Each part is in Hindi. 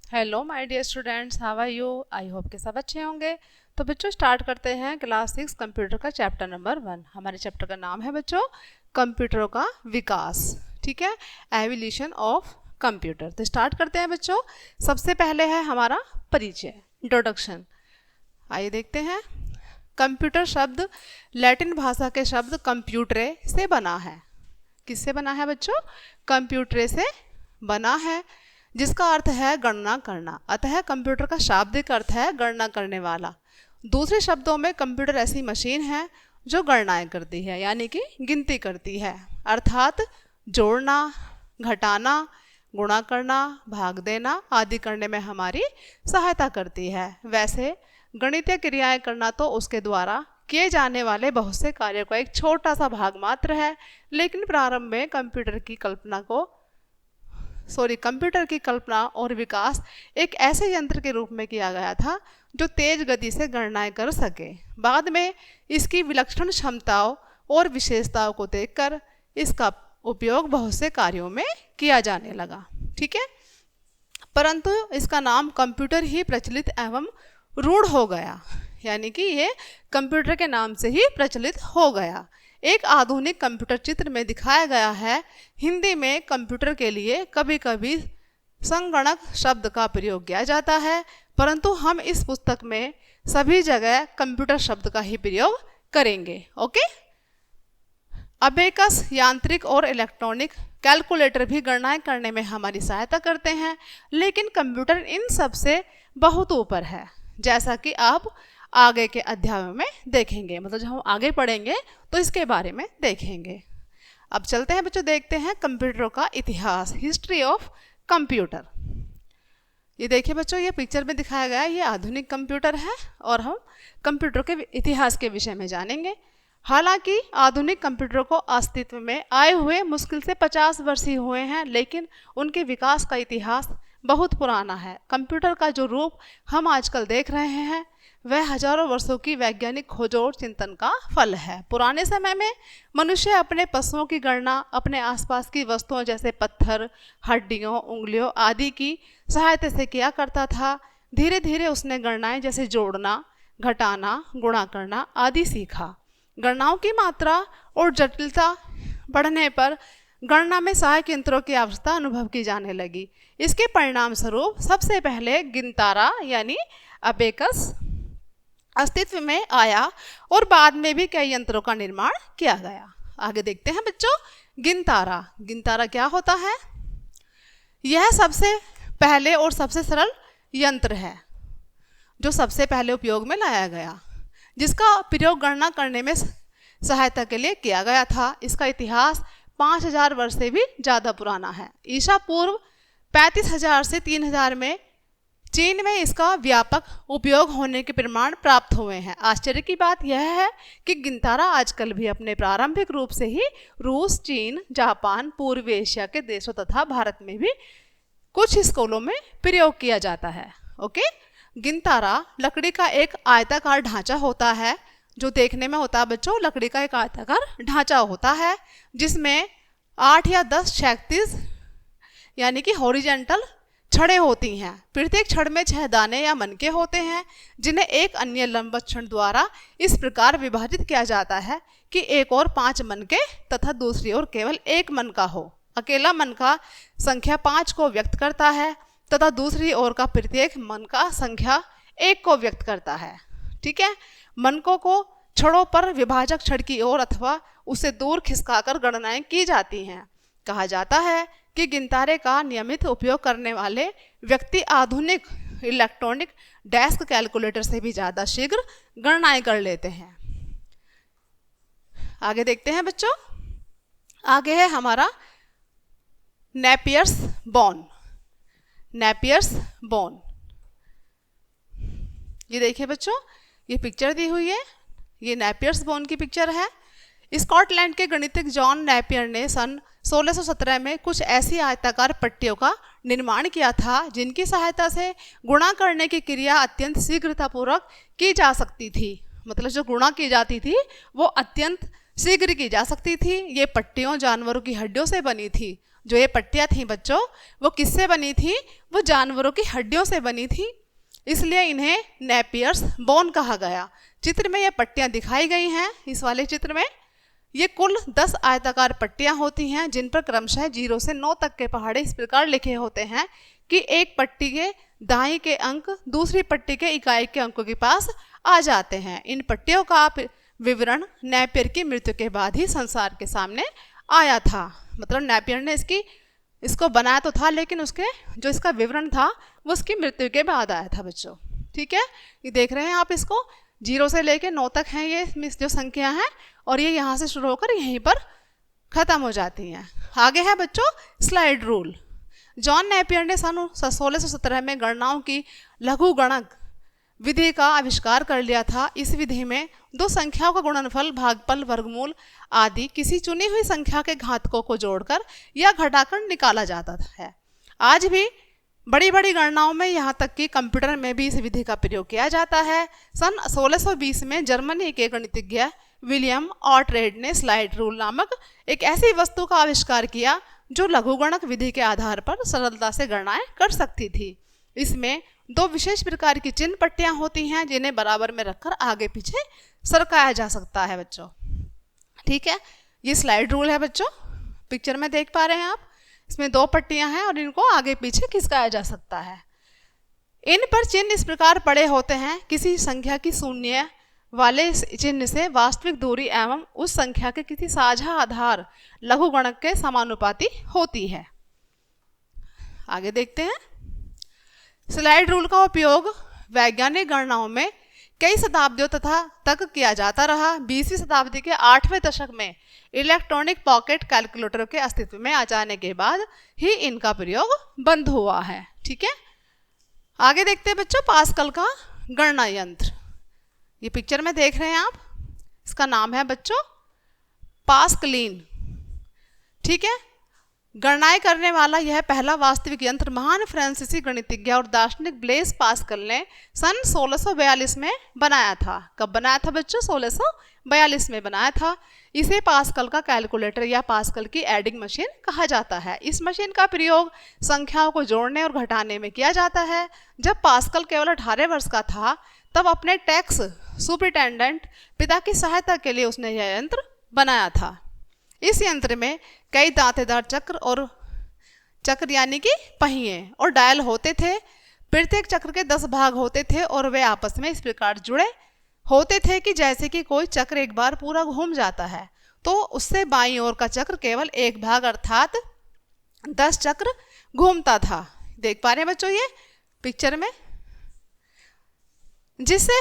Hello my dear students, how are you? I hope के सब अच्छे होंगे। तो बच्चों स्टार्ट करते हैं क्लास 6 कंप्यूटर का चैप्टर नंबर 1। हमारे चैप्टर का नाम है बच्चों कंप्यूटरों का विकास। ठीक है, एवोल्यूशन ऑफ कंप्यूटर। तो स्टार्ट करते हैं बच्चों। सबसे पहले है हमारा परिचय, इंट्रोडक्शन। आइए देखते हैं। कंप्यूटर शब्द लैटिन भाषा के शब्द कंप्यूटरे से बना है। किससे बना है बच्चों? कंप्यूटरे से बना है, जिसका अर्थ है गणना करना। अतः कंप्यूटर का शाब्दिक अर्थ है गणना करने वाला। दूसरे शब्दों में कंप्यूटर ऐसी मशीन है जो गणनाएं करती है, यानी कि गिनती करती है, अर्थात जोड़ना, घटाना, गुणा करना, भाग देना आदि करने में हमारी सहायता करती है। वैसे गणितीय क्रियाएं करना तो उसके द्वारा किए जाने वाले बहुत से कार्यों का एक छोटा सा भाग मात्र है। लेकिन प्रारंभ में कंप्यूटर की कल्पना और विकास एक ऐसे यंत्र के रूप में किया गया था जो तेज गति से गणनाएं कर सके। बाद में इसकी विलक्षण क्षमताओं और विशेषताओं को देखकर इसका उपयोग बहुत से कार्यों में किया जाने लगा। ठीक है, परंतु इसका नाम कंप्यूटर ही प्रचलित एवं रूढ़ हो गया, यानी कि ये कंप्यूटर के नाम से ही प्रचलित हो गया। एक आधुनिक कंप्यूटर चित्र में दिखाया गया है। हिंदी में कंप्यूटर के लिए कभी कभी संगणक शब्द का प्रयोग किया जाता है, परंतु हम इस पुस्तक में सभी जगह कंप्यूटर शब्द का ही प्रयोग करेंगे। ओके। अबेकस यांत्रिक और इलेक्ट्रॉनिक कैलकुलेटर भी गणनाएं करने में हमारी सहायता करते हैं, लेकिन कंप्यूटर इन सब से बहुत ऊपर है, जैसा कि आप आगे के अध्यायों में देखेंगे। मतलब जब हम आगे पढ़ेंगे तो इसके बारे में देखेंगे। अब चलते हैं बच्चों, देखते हैं कंप्यूटरों का इतिहास, हिस्ट्री ऑफ कंप्यूटर। ये देखिए बच्चों, ये पिक्चर में दिखाया गया है, ये आधुनिक कंप्यूटर है और हम कंप्यूटर के इतिहास के विषय में जानेंगे। हालांकि आधुनिक कंप्यूटर को अस्तित्व में आए हुए मुश्किल से 50 वर्ष ही हुए हैं, लेकिन उनके विकास का इतिहास बहुत पुराना है। कंप्यूटर का जो रूप हम आजकल देख रहे हैं वह हजारों वर्षों की वैज्ञानिक खोज और चिंतन का फल है। पुराने समय में मनुष्य अपने पशुओं की गणना अपने आसपास की वस्तुओं जैसे पत्थर, हड्डियों, उंगलियों आदि की सहायता से किया करता था। धीरे धीरे उसने गणनाएं जैसे जोड़ना, घटाना, गुणा करना आदि सीखा। गणनाओं की मात्रा और जटिलता बढ़ने पर गणना में सहायक यंत्रों की आवश्यकता अनुभव की जाने लगी। इसके परिणाम स्वरूप सबसे पहले गिनतारा यानी अबेकस अस्तित्व में आया और बाद में भी कई यंत्रों का निर्माण किया गया। आगे देखते हैं बच्चों, गिनतारा। गिनतारा क्या होता है? यह सबसे पहले और सबसे सरल यंत्र है जो सबसे पहले उपयोग में लाया गया, जिसका प्रयोग गणना करने में सहायता के लिए किया गया था। इसका इतिहास 5000 वर्ष से भी ज़्यादा पुराना है। ईसा पूर्व 35,000 से 3000 में चीन में इसका व्यापक उपयोग होने के प्रमाण प्राप्त हुए हैं। आश्चर्य की बात यह है कि गिनतारा आजकल भी अपने प्रारंभिक रूप से ही रूस, चीन, जापान, पूर्वी एशिया के देशों तथा भारत में भी कुछ स्कूलों में प्रयोग किया जाता है। ओके। गिनतारा लकड़ी का एक आयताकार ढांचा होता है, जो देखने में होता है बच्चों, लकड़ी का एक आयताकार ढांचा होता है जिसमें 8 या 10 क्षैतिज यानी कि हॉरिजेंटल छड़ें होती हैं। प्रत्येक छड़ में 6 दाने या मनके होते हैं, जिन्हें एक अन्य लंबवत छड़ द्वारा इस प्रकार विभाजित किया जाता है कि एक ओर 5 मनके तथा दूसरी ओर केवल 1 मनका हो। अकेला मनका संख्या 5 को व्यक्त करता है तथा दूसरी ओर का प्रत्येक मनका संख्या 1 को व्यक्त करता है। ठीक है, मनकों को छड़ों पर विभाजक छड़ की ओर अथवा उसे दूर खिसकाकर गणनाएं की जाती हैं। कहा जाता है कि गिनतारे का नियमित उपयोग करने वाले व्यक्ति आधुनिक इलेक्ट्रॉनिक डेस्क कैलकुलेटर से भी ज़्यादा शीघ्र गणनाएं कर लेते हैं। आगे देखते हैं बच्चों। आगे है हमारा नेपियर्स बोन। नेपियर्स बोन, ये देखिए बच्चों, ये पिक्चर दी हुई है, ये नेपियर्स बोन की पिक्चर है। स्कॉटलैंड के गणितज्ञ जॉन नेपियर ने सन 1617 में कुछ ऐसी आयताकार पट्टियों का निर्माण किया था जिनकी सहायता से गुणा करने की क्रिया अत्यंत शीघ्रतापूर्वक की जा सकती थी। मतलब जो गुणा की जाती थी वो अत्यंत शीघ्र की जा सकती थी। ये पट्टियों जानवरों की हड्डियों से बनी थी जो ये पट्टियाँ थी बच्चों, वो किससे बनी थी? वो जानवरों की हड्डियों से बनी थी, इसलिए इन्हें नेपियर्स बोन कहा गया। चित्र में ये पट्टियाँ दिखाई गई हैं। इस वाले चित्र में ये कुल 10 आयताकार पट्टियाँ होती हैं, जिन पर क्रमशः 0 से 9 तक के पहाड़े इस प्रकार लिखे होते हैं कि एक पट्टी के दाईं के अंक दूसरी पट्टी के इकाई के अंकों के पास आ जाते हैं। इन पट्टियों का विवरण नेपियर की मृत्यु के बाद ही संसार के सामने आया था। मतलब नेपियर ने इसको बनाया तो था, लेकिन उसके जो इसका विवरण था वो उसकी मृत्यु के बाद आया था बच्चों। ठीक है, ये देख रहे हैं आप, इसको 0 से लेकर 9 तक हैं ये जो संख्या है, और ये यहाँ से शुरू होकर यहीं पर ख़त्म हो जाती हैं। आगे है बच्चों स्लाइड रूल। जॉन नेपियर ने सन 1617 में गणनाओं की लघु गणक विधि का आविष्कार कर लिया था। इस विधि में दो संख्याओं का गुणनफल, भागफल, वर्गमूल आदि किसी चुनी हुई संख्या के घातकों को जोड़कर या घटाकर निकाला जाता है। आज भी बड़ी बड़ी गणनाओं में, यहाँ तक कि कंप्यूटर में भी इस विधि का प्रयोग किया जाता है। सन 1620 में जर्मनी के गणितज्ञ विलियम ऑर्टरेड ने स्लाइड रूल नामक एक ऐसी वस्तु का आविष्कार किया जो लघुगणक विधि के आधार पर सरलता से गणनाएं कर सकती थी। इसमें दो विशेष प्रकार की चिन्ह पट्टियां होती हैं, जिन्हें बराबर में रखकर आगे पीछे सरकाया जा सकता है बच्चों। ठीक है, ये स्लाइड रूल है बच्चों, पिक्चर में देख पा रहे हैं आप। इसमें दो पट्टियां हैं और इनको आगे पीछे खिसकाया जा सकता है। इन पर चिन्ह इस प्रकार पड़े होते हैं, किसी संख्या की शून्य वाले चिन्ह से वास्तविक दूरी एवं उस संख्या के किसी साझा आधार लघुगणक के समानुपाती होती है। आगे देखते हैं। स्लाइड रूल का उपयोग वैज्ञानिक गणनाओं में कई शताब्दियों तक किया जाता रहा। 20वीं शताब्दी के 8वें दशक में इलेक्ट्रॉनिक पॉकेट कैलकुलेटर के अस्तित्व में आ जाने के बाद ही इनका प्रयोग बंद हुआ है। ठीक है, आगे देखते हैं बच्चों पास्कल का गणना यंत्र। ये पिक्चर में देख रहे हैं आप, इसका नाम है बच्चों पास्कलीन। ठीक है, गणनाएं करने वाला यह पहला वास्तविक यंत्र महान फ्रांसीसी गणितज्ञ और दार्शनिक ब्लेस पास्कल ने सन 1642 में बनाया था। कब बनाया था बच्चों? 1642 में बनाया था। इसे पास्कल का कैलकुलेटर या पास्कल की एडिंग मशीन कहा जाता है। इस मशीन का प्रयोग संख्याओं को जोड़ने और घटाने में किया जाता है। जब पास्कल केवल 18 वर्ष का था, तब अपने टैक्स सुपरिटेंडेंट पिता की सहायता के लिए उसने यह यंत्र बनाया था। इस यंत्र में कई दांतेदार चक्र यानी कि पहिए और डायल होते थे। प्रत्येक चक्र के 10 भाग होते थे और वे आपस में इस प्रकार जुड़े होते थे कि जैसे कि कोई चक्र एक बार पूरा घूम जाता है तो उससे बाईं ओर का चक्र केवल एक भाग अर्थात 10 चक्र घूमता था। देख पा रहे हैं बच्चों ये पिक्चर में, जिससे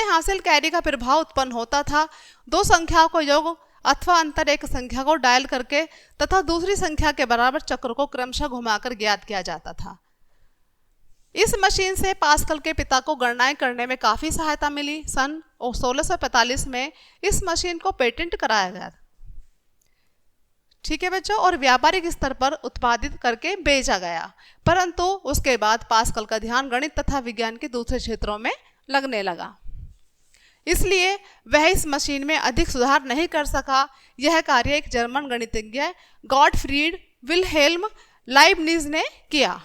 हासिल कैरी का प्रभाव उत्पन्न होता था। दो संख्याओं को योग अथवा अंतर एक संख्या को डायल करके तथा दूसरी संख्या के बराबर चक्र को क्रमशः घुमाकर ज्ञात किया जाता था। इस मशीन से पास्कल के पिता को गणनाएं करने में काफी सहायता मिली। सन 1645 में इस मशीन को पेटेंट कराया गया। ठीक है बच्चों, और व्यापारिक स्तर पर उत्पादित करके बेचा गया, परंतु उसके बाद पास्कल का ध्यान गणित तथा विज्ञान के दूसरे क्षेत्रों में लगने लगा, इसलिए वह इस मशीन में अधिक सुधार नहीं कर सका। यह कार्य एक जर्मन गणितज्ञ गॉटफ्रीड विल्हेल्म लाइबनिज ने किया।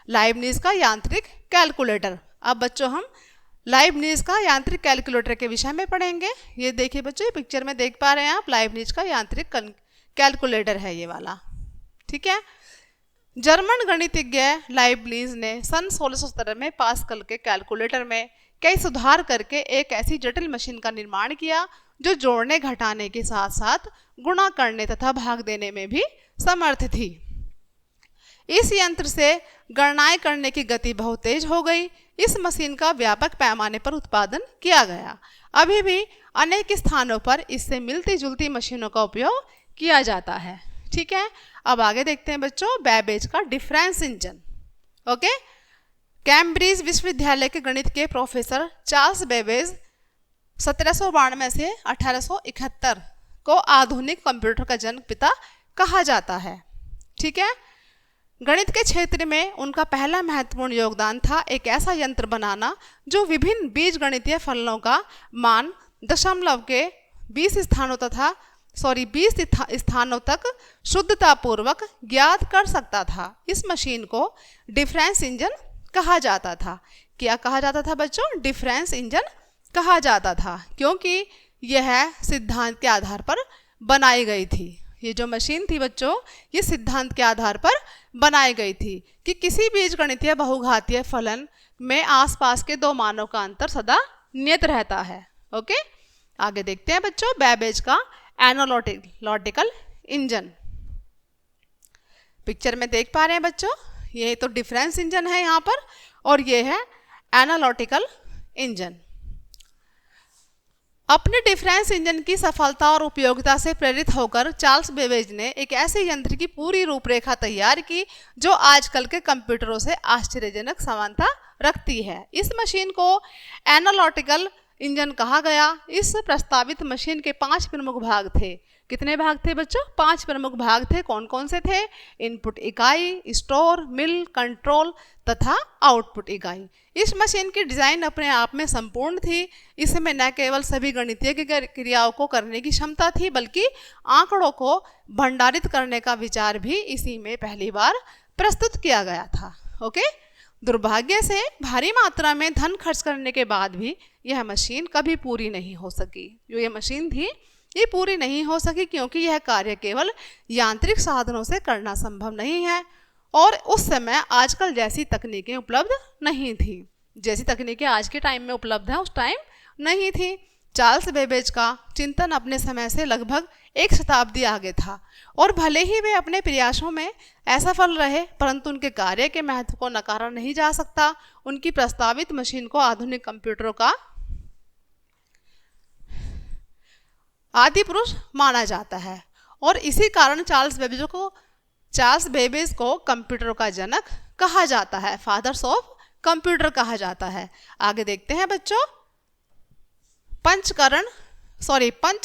लाइबनिज का यांत्रिक कैलकुलेटर। अब बच्चों हम लाइबनिज का यांत्रिक कैलकुलेटर के विषय में पढ़ेंगे। ये देखिए बच्चों, ये पिक्चर में देख पा रहे हैं आप, लाइबनिज का यांत्रिक कैलकुलेटर है ये वाला। ठीक है, जर्मन गणितज्ञ लाइबनिज ने सन 1617 में पास्कल के कैलकुलेटर में कई सुधार करके एक ऐसी जटिल मशीन का निर्माण किया जो जोड़ने घटाने के साथ साथ गुणा करने तथा भाग देने में भी समर्थ थी। इस यंत्र से गणनाएं करने की गति बहुत तेज हो गई। इस मशीन का व्यापक पैमाने पर उत्पादन किया गया। अभी भी अनेक स्थानों पर इससे मिलती जुलती मशीनों का उपयोग किया जाता है। ठीक है, अब आगे देखते हैं बच्चों बैबेज का डिफरेंस इंजन। ओके, कैम्ब्रिज विश्वविद्यालय के गणित के प्रोफेसर चार्ल्स बेबेज 1792 से 1871 को आधुनिक कंप्यूटर का जनक पिता कहा जाता है। ठीक है, गणित के क्षेत्र में उनका पहला महत्वपूर्ण योगदान था एक ऐसा यंत्र बनाना जो विभिन्न बीजगणितीय फलनों का मान दशमलव के 20 स्थानों तक शुद्धतापूर्वक ज्ञात कर सकता था। इस मशीन को डिफरेंस इंजन कहा जाता था। क्या कहा जाता था बच्चों? डिफरेंस इंजन कहा जाता था, क्योंकि यह सिद्धांत के आधार पर बनाई गई थी। ये जो मशीन थी बच्चों, ये सिद्धांत के आधार पर बनाई गई थी कि किसी बीजगणितीय बहुघातीय फलन में आसपास के दो मानों का अंतर सदा नियत रहता है। ओके, आगे देखते हैं बच्चों बैबेज का एनालिटिकल इंजन। पिक्चर में देख पा रहे हैं बच्चों, ये तो डिफरेंस इंजन है यहाँ पर और ये है एनालिटिकल इंजन। अपने डिफरेंस इंजन की सफलता और उपयोगिता से प्रेरित होकर चार्ल्स बेबेज ने एक ऐसे यंत्र की पूरी रूपरेखा तैयार की जो आजकल के कंप्यूटरों से आश्चर्यजनक समानता रखती है। इस मशीन को एनालिटिकल इंजन कहा गया। इस प्रस्तावित मशीन के 5 प्रमुख भाग थे। कितने भाग थे बच्चों? 5 प्रमुख भाग थे। कौन कौन से थे? इनपुट इकाई, स्टोर, मिल, कंट्रोल तथा आउटपुट इकाई। इस मशीन की डिजाइन अपने आप में संपूर्ण थी। इसमें न केवल सभी गणितीय क्रियाओं को करने की क्षमता थी, बल्कि आंकड़ों को भंडारित करने का विचार भी इसी में पहली बार प्रस्तुत किया गया था। ओके, दुर्भाग्य से भारी मात्रा में धन खर्च करने के बाद भी यह मशीन कभी पूरी नहीं हो सकी। जो ये मशीन थी ये पूरी नहीं हो सकी क्योंकि यह कार्य केवल यांत्रिक साधनों से करना संभव नहीं है और उस समय आजकल जैसी तकनीकें उपलब्ध नहीं थी। जैसी तकनीकें आज के टाइम में उपलब्ध हैं उस टाइम नहीं थी। चार्ल्स बेबेज का चिंतन अपने समय से लगभग 1 शताब्दी आगे था और भले ही वे अपने प्रयासों में असफल रहे, परंतु उनके कार्य के महत्व को नकारा नहीं जा सकता। उनकी प्रस्तावित मशीन को आधुनिक कंप्यूटरों का आदि पुरुष माना जाता है और इसी कारण चार्ल्स बेबेज को कंप्यूटरों का जनक कहा जाता है, फादर्स ऑफ कंप्यूटर कहा जाता है। आगे देखते हैं बच्चों पंच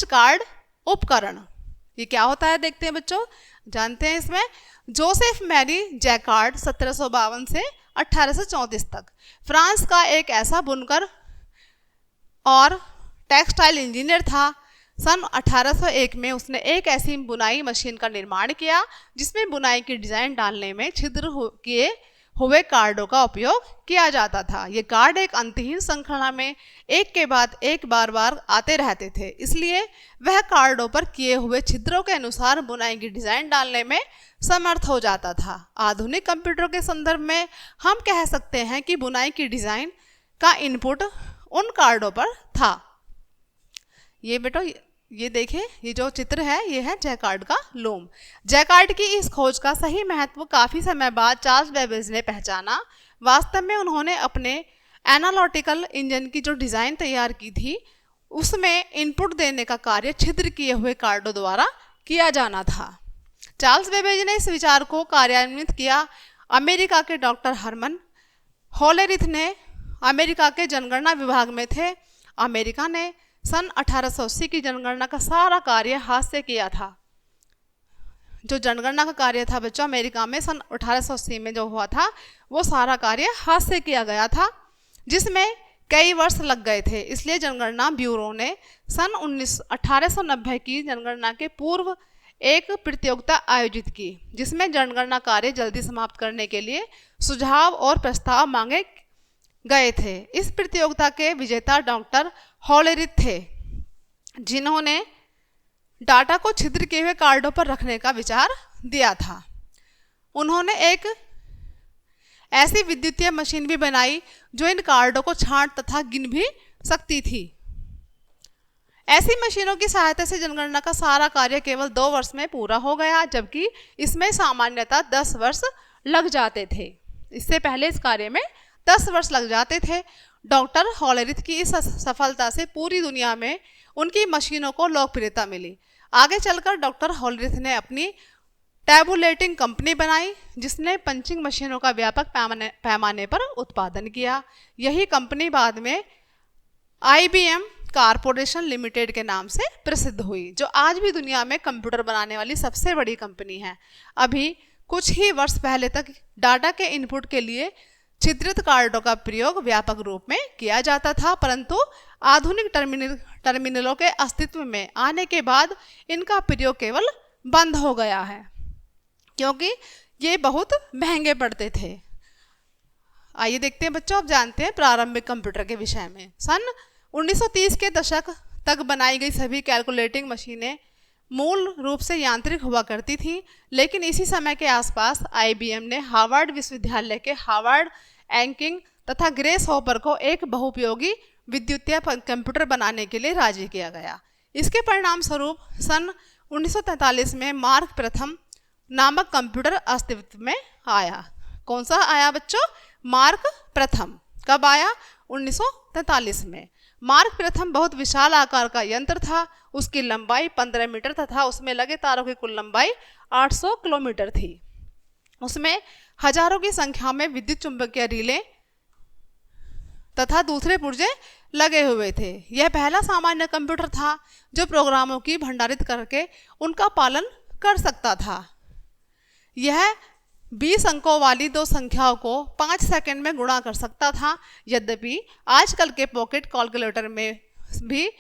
कार्ड उपकरण। ये क्या होता है देखते हैं बच्चों, जानते हैं इसमें। जोसेफ मैरी जैकार्ड 1752 से 1834 तक फ्रांस का एक ऐसा बुनकर और टेक्सटाइल इंजीनियर था। सन 1801 में उसने एक ऐसी बुनाई मशीन का निर्माण किया जिसमें बुनाई की डिजाइन डालने में छिद्र किए हुए कार्डों का उपयोग किया जाता था। ये कार्ड एक अंतहीन श्रृंखला में एक के बाद एक बार आते रहते थे, इसलिए वह कार्डों पर किए हुए छिद्रों के अनुसार बुनाई की डिजाइन डालने में समर्थ हो जाता था। आधुनिक कंप्यूटर के संदर्भ में हम कह सकते हैं कि बुनाई की डिजाइन का इनपुट उन कार्डों पर था। ये बेटो ये देखिए, ये जो चित्र है ये है जैकार्ड का लूम। जैकार्ड की इस खोज का सही महत्व काफ़ी समय बाद चार्ल्स बेबेज ने पहचाना। वास्तव में उन्होंने अपने एनालिटिकल इंजन की जो डिज़ाइन तैयार की थी उसमें इनपुट देने का कार्य छिद्र किए हुए कार्डों द्वारा किया जाना था। चार्ल्स बेबेज ने इस विचार को कार्यान्वित किया। अमेरिका के डॉक्टर हरमन होलेरिथ ने अमेरिका के जनगणना विभाग में थे। अमेरिका ने सन 1880 की जनगणना का सारा कार्य हाथ से किया था। जो जनगणना का कार्य था बच्चों अमेरिका में सन 1880 में जो हुआ था वो सारा कार्य हाथ से किया गया था, जिसमें कई वर्ष लग गए थे। इसलिए जनगणना ब्यूरो ने सन 1890 की जनगणना के पूर्व एक प्रतियोगिता आयोजित की जिसमें जनगणना कार्य जल्दी समाप्त करने के लिए सुझाव और प्रस्ताव मांगे गए थे। इस प्रतियोगिता के विजेता डॉक्टर हॉलेरिथ थे, जिन्होंने डाटा को छिद्र किए हुए कार्डों पर रखने का विचार दिया था। उन्होंने एक ऐसी विद्युतीय मशीन भी बनाई जो इन कार्डों को छांट तथा गिन भी सकती थी। ऐसी मशीनों की सहायता से जनगणना का सारा कार्य केवल 2 वर्ष में पूरा हो गया, जबकि इसमें सामान्यतः 10 वर्ष लग जाते थे। इससे पहले इस कार्य में 10 वर्ष लग जाते थे। डॉक्टर हॉलेरिथ की इस सफलता से पूरी दुनिया में उनकी मशीनों को लोकप्रियता मिली। आगे चलकर डॉक्टर हॉलेरिथ ने अपनी टैबुलेटिंग कंपनी बनाई जिसने पंचिंग मशीनों का व्यापक पैमाने पर उत्पादन किया। यही कंपनी बाद में IBM कॉरपोरेशन लिमिटेड के नाम से प्रसिद्ध हुई, जो आज भी दुनिया में कंप्यूटर बनाने वाली सबसे बड़ी कंपनी है। अभी कुछ ही वर्ष पहले तक डाटा के इनपुट के लिए छिद्रित कार्डों का प्रयोग व्यापक रूप में किया जाता था, परंतु आधुनिक टर्मिनलों के अस्तित्व में आने के बाद इनका प्रयोग केवल बंद हो गया है, क्योंकि ये बहुत महंगे पड़ते थे। आइए देखते हैं बच्चों, अब जानते हैं प्रारंभिक कंप्यूटर के विषय में। सन 1930 के दशक तक बनाई गई सभी कैलकुलेटिंग मशीनें मूल रूप से यांत्रिक हुआ करती थी, लेकिन इसी समय के आसपास IBM ने हार्वर्ड विश्वविद्यालय के हार्वर्ड एंकिंग तथा ग्रेस हॉपर को एक बहुउपयोगी विद्युतीय कंप्यूटर बनाने के लिए राजी किया गया। इसके परिणाम स्वरूप सन 1943 में मार्क प्रथम नामक कंप्यूटर अस्तित्व में आया। कौन सा आया बच्चों? मार्क प्रथम। कब आया? 1943 में। मार्क प्रथम बहुत विशाल आकार का यंत्र था। उसकी लंबाई 15 मीटर तथा उसमें लगे तारों की कुल लंबाई 800 किलोमीटर थी। उसमें हजारों की संख्या में विद्युत चुंबकीय रिले तथा दूसरे पुर्जे लगे हुए थे। यह पहला सामान्य कंप्यूटर था जो प्रोग्रामों की भंडारित करके उनका पालन कर सकता था। यह 20 अंकों वाली दो संख्याओं को 5 सेकंड में गुणा कर सकता था। यद्यपि आजकल के पॉकेट कैलकुलेटर में भी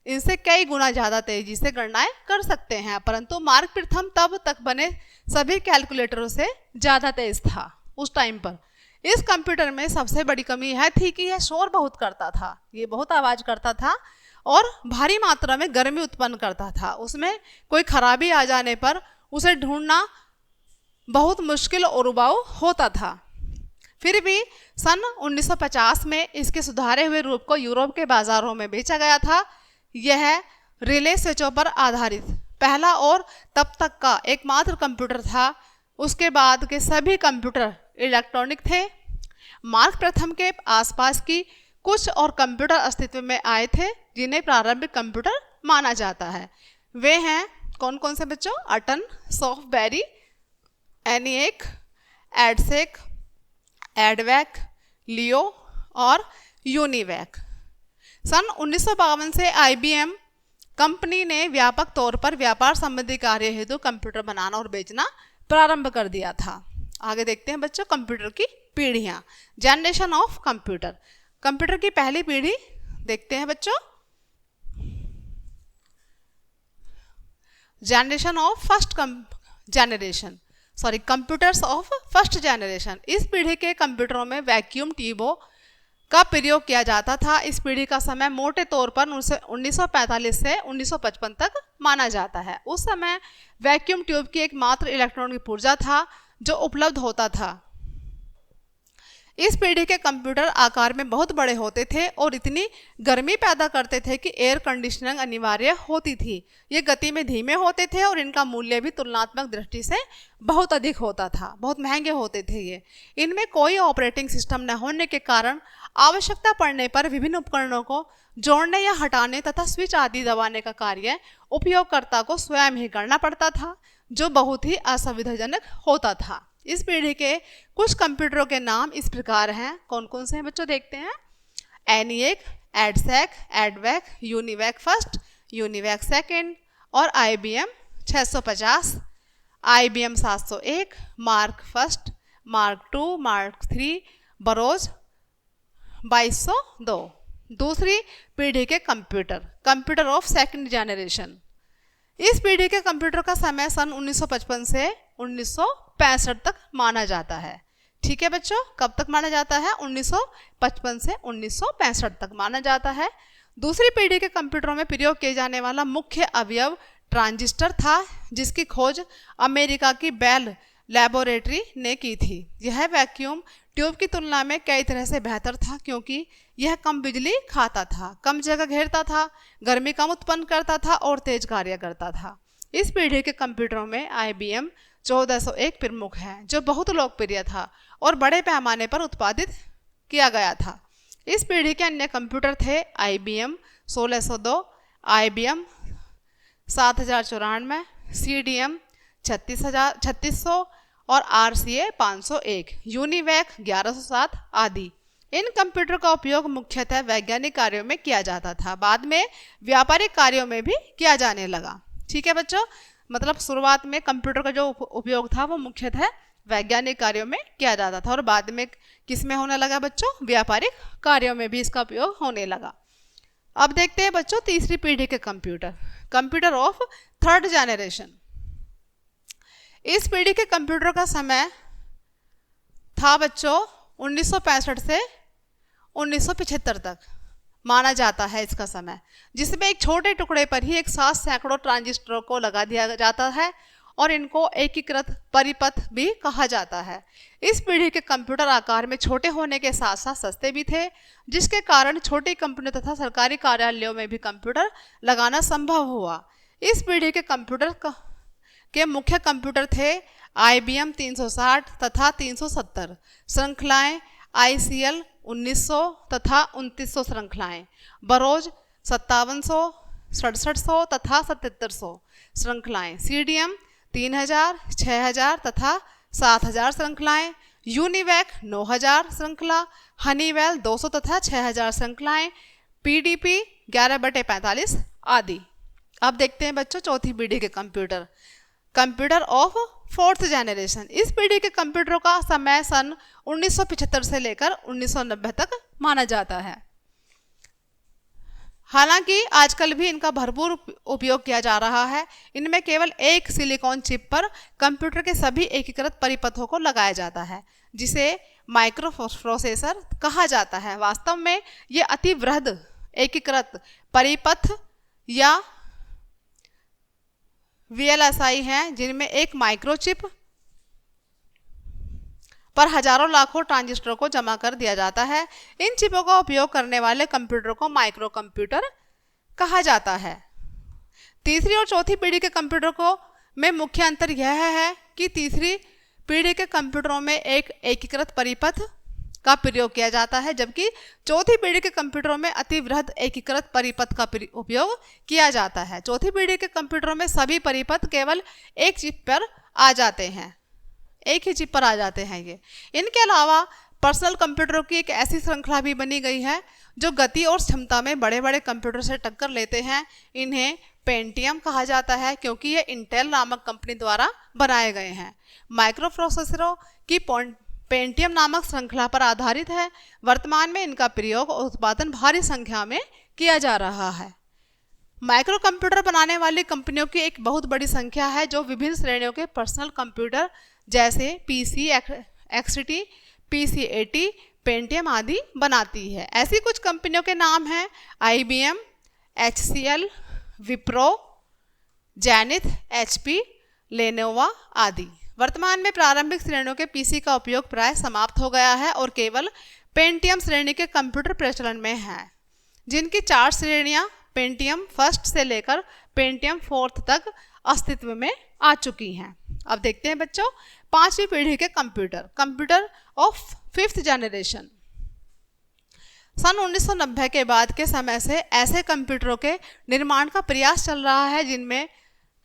इनसे कई गुना ज़्यादा तेजी से गणनाएं कर सकते हैं, परंतु मार्क प्रथम तब तक बने सभी कैलकुलेटरों से ज़्यादा तेज था उस टाइम पर। इस कंप्यूटर में सबसे बड़ी कमी यह थी कि यह शोर बहुत करता था। ये बहुत आवाज़ करता था और भारी मात्रा में गर्मी उत्पन्न करता था। उसमें कोई खराबी आ जाने पर उसे ढूंढना बहुत मुश्किल और उबाऊ होता था। फिर भी सन 1950 में इसके सुधारे हुए रूप को यूरोप के बाजारों में बेचा गया था। यह रिले स्विचों पर आधारित पहला और तब तक का एकमात्र कंप्यूटर था। उसके बाद के सभी कंप्यूटर इलेक्ट्रॉनिक थे। मार्क प्रथम के आसपास की कुछ और कंप्यूटर अस्तित्व में आए थे जिन्हें प्रारंभिक कंप्यूटर माना जाता है। वे हैं कौन कौन से बच्चों? अटन, सॉफ्टबेरी, एनिएक, एडसेक, एडवैक, लियो और यूनिवैक। सन 1952 से IBM कंपनी ने व्यापक तौर पर व्यापार संबंधी कार्य हेतु कंप्यूटर बनाना और बेचना प्रारंभ कर दिया था। आगे देखते हैं बच्चों कंप्यूटर की पीढ़ियाँ। Generation of computer. कंप्यूटर की पहली पीढ़ी देखते हैं बच्चों। Generation of computers of first generation. इस पीढ़ी के कंप्यूटरों में वैक्यूम ट्यूबों का प्रयोग किया जाता था। इस पीढ़ी का समय मोटे तौर पर 1945 से 1955 तक माना जाता है। उस समय वैक्यूम ट्यूब की एकमात्र इलेक्ट्रॉनिक पुर्जा था जो उपलब्ध होता था। इस पीढ़ी के कंप्यूटर आकार में बहुत बड़े होते थे और इतनी गर्मी पैदा करते थे कि एयर कंडीशनिंग अनिवार्य होती थी। ये गति में धीमे होते थे और इनका मूल्य भी तुलनात्मक दृष्टि से बहुत अधिक होता था। बहुत महंगे होते थे ये। इनमें कोई ऑपरेटिंग सिस्टम न होने के कारण आवश्यकता पड़ने पर विभिन्न उपकरणों को जोड़ने या हटाने तथा स्विच आदि दबाने का कार्य उपयोगकर्ता को स्वयं ही करना पड़ता था, जो बहुत ही असुविधाजनक होता था। इस पीढ़ी के कुछ कंप्यूटरों के नाम इस प्रकार हैं। कौन कौन से हैं बच्चों? देखते हैं। ENIAC, EDSAC, एडवैक, UNIVAC first, UNIVAC second और IBM 650, IBM 701, mark first, mark 2, mark 3, बरोज 2202। दूसरी पीढ़ी के कंप्यूटर ऑफ सेकंड जनरेशन। इस पीढ़ी के कंप्यूटर का समय सन 1955 से 1965 तक माना जाता है। ठीक है बच्चों, कब तक माना जाता है? 1955 से 1965 तक माना जाता है। दूसरी पीढ़ी के कंप्यूटरों में प्रयोग किए जाने वाला मुख्य अवयव ट्रांजिस्टर था, जिसकी खोज अमेरिका की बेल लैबोरेटरी ने की थी। यह वैक्यूम ट्यूब की तुलना में कई तरह से बेहतर था, क्योंकि यह कम बिजली खाता था, कम जगह घेरता था, गर्मी कम उत्पन्न करता था और तेज कार्य करता था। इस पीढ़ी के कंप्यूटरों में IBM 1401 प्रमुख है, जो बहुत लोकप्रिय था और बड़े पैमाने पर उत्पादित किया गया था। इस पीढ़ी के अन्य कंप्यूटर थे IBM 1602, IBM 7094, CDM 3600 और RCA 501, यूनिवैक 1107 आदि। इन कंप्यूटर का उपयोग मुख्यतः वैज्ञानिक कार्यों में किया जाता था, बाद में व्यापारिक कार्यों में भी किया जाने लगा। ठीक है बच्चों, मतलब शुरुआत में कंप्यूटर का जो उपयोग था वो मुख्यतः वैज्ञानिक कार्यों में किया जाता था और बाद में किस में होने लगा बच्चों? व्यापारिक कार्यों में भी इसका उपयोग होने लगा। अब देखते हैं बच्चों तीसरी पीढ़ी के computer, computer of third generation. इस पीढ़ी के कंप्यूटर का समय था बच्चों 1965 से 1975 तक माना जाता है इसका समय, जिसमें एक छोटे टुकड़े पर ही एक साथ सैकड़ों ट्रांजिस्टरों को लगा दिया जाता है और इनको एकीकृत परिपथ भी कहा जाता है। इस पीढ़ी के कंप्यूटर आकार में छोटे होने के साथ साथ सस्ते भी थे, जिसके कारण छोटी कंपनियों तथा सरकारी कार्यालयों में भी कंप्यूटर लगाना संभव हुआ। इस पीढ़ी के कंप्यूटर के मुख्य कंप्यूटर थे IBM 360 तथा 370 श्रृंखलाएं, ICL 1900 तथा 2900 श्रृंखलाएं, बरोज 5700, 6700 तथा 7700 श्रृंखलाएं, CDM 3000, 6000 तथा 7000 श्रृंखलाएं, यूनिवैक 9000 श्रृंखला, हनीवेल 200 तथा 6000 श्रृंखलाएं, PDP 11/45 आदि। अब देखते हैं बच्चों चौथी पीढ़ी के computer, computer of fourth generation. इस पीढ़ी के कंप्यूटरों का समय सन 1975 से लेकर 1990 तक माना जाता है। हालांकि आजकल भी इनका भरपूर उपयोग किया जा रहा है। इनमें केवल एक सिलिकॉन चिप पर कंप्यूटर के सभी एकीकृत परिपथों को लगाया जाता है, जिसे माइक्रो प्रोसेसर कहा जाता है। वास्तव में ये अति वृहद एकीकृत परिपथ या VLSI हैं, जिनमें एक माइक्रोचिप पर हजारों लाखों ट्रांजिस्टरों को जमा कर दिया जाता है। इन चिपों का उपयोग करने वाले कंप्यूटर को माइक्रो कंप्यूटर कहा जाता है। तीसरी और चौथी पीढ़ी के कंप्यूटर को में मुख्य अंतर यह है कि तीसरी पीढ़ी के कंप्यूटरों में एक एकीकृत परिपथ का प्रयोग किया जाता है, जबकि चौथी पीढ़ी के कंप्यूटरों में अति वृहद एकीकृत परिपथ का उपयोग किया जाता है। चौथी पीढ़ी के कंप्यूटरों में सभी परिपथ केवल एक चिप पर आ जाते हैं, एक ही चिप पर आ जाते हैं ये। इनके अलावा पर्सनल कंप्यूटरों की एक ऐसी श्रृंखला भी बनी गई है जो गति और क्षमता में बड़े बड़े कंप्यूटर से टक्कर लेते हैं। इन्हें पेंटियम कहा जाता है, क्योंकि ये इंटेल नामक कंपनी द्वारा बनाए गए हैं। माइक्रो प्रोसेसरों की पेंटियम नामक श्रृंखला पर आधारित है। वर्तमान में इनका प्रयोग और उत्पादन भारी संख्या में किया जा रहा है। माइक्रो कंप्यूटर बनाने वाली कंपनियों की एक बहुत बड़ी संख्या है जो विभिन्न श्रेणियों के पर्सनल कंप्यूटर जैसे PC XT, PC80, पेंटियम आदि बनाती है। ऐसी कुछ कंपनियों के नाम हैं IBM, HCL, Wipro, zenith, HP, Lenovo आदि। वर्तमान में प्रारंभिक श्रेणियों के PC का उपयोग प्राय समाप्त हो गया है और केवल पेंटियम श्रेणी के कंप्यूटर प्रचलन में हैं, जिनकी 4 श्रेणियां पेंटियम फर्स्ट से लेकर पेंटियम फोर्थ तक अस्तित्व में आ चुकी हैं। अब देखते हैं बच्चों पांचवी पीढ़ी के computer, computer of fifth generation. सन 1990 के बाद के समय से ऐसे कंप्यूटरों के निर्माण का प्रयास चल रहा है जिनमें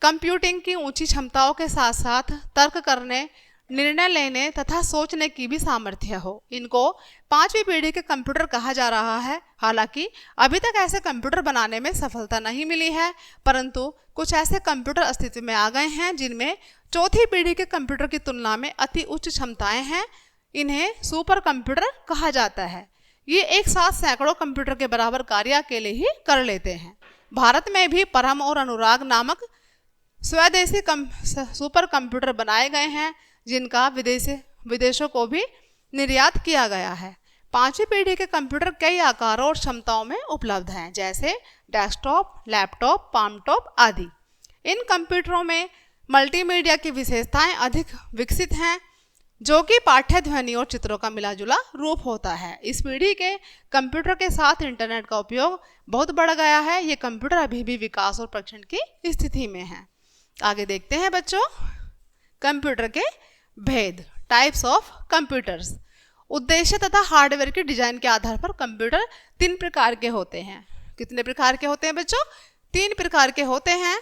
कंप्यूटिंग की ऊंची क्षमताओं के साथ साथ तर्क करने, निर्णय लेने तथा सोचने की भी सामर्थ्य हो। इनको पांचवी पीढ़ी के कंप्यूटर कहा जा रहा है। हालांकि अभी तक ऐसे कंप्यूटर बनाने में सफलता नहीं मिली है, परंतु कुछ ऐसे कंप्यूटर अस्तित्व में आ गए हैं जिनमें चौथी पीढ़ी के कंप्यूटर की तुलना में अति उच्च क्षमताएं हैं। इन्हें सुपर कंप्यूटर कहा जाता है। ये एक साथ सैकड़ों कंप्यूटर के बराबर कार्य अकेले ही कर लेते हैं। भारत में भी परम और अनुराग नामक स्वदेशी सुपर कंप्यूटर बनाए गए हैं, जिनका विदेशों को भी निर्यात किया गया है। पांचवी पीढ़ी के कंप्यूटर कई आकारों और क्षमताओं में उपलब्ध हैं, जैसे डेस्कटॉप, लैपटॉप, पामटॉप आदि। इन कंप्यूटरों में मल्टीमीडिया की विशेषताएं अधिक विकसित हैं, जो कि पाठ्य ध्वनि और चित्रों का मिलाजुला रूप होता है। इस पीढ़ी के कंप्यूटर के साथ इंटरनेट का उपयोग बहुत बढ़ गया है। ये कंप्यूटर अभी भी विकास और परीक्षण की स्थिति में है। आगे देखते हैं बच्चों कंप्यूटर के भेद, टाइप्स ऑफ कंप्यूटर्स। उद्देश्य तथा हार्डवेयर के डिजाइन के आधार पर कंप्यूटर 3 प्रकार के होते हैं। कितने प्रकार के होते हैं बच्चों? 3 प्रकार के होते हैं।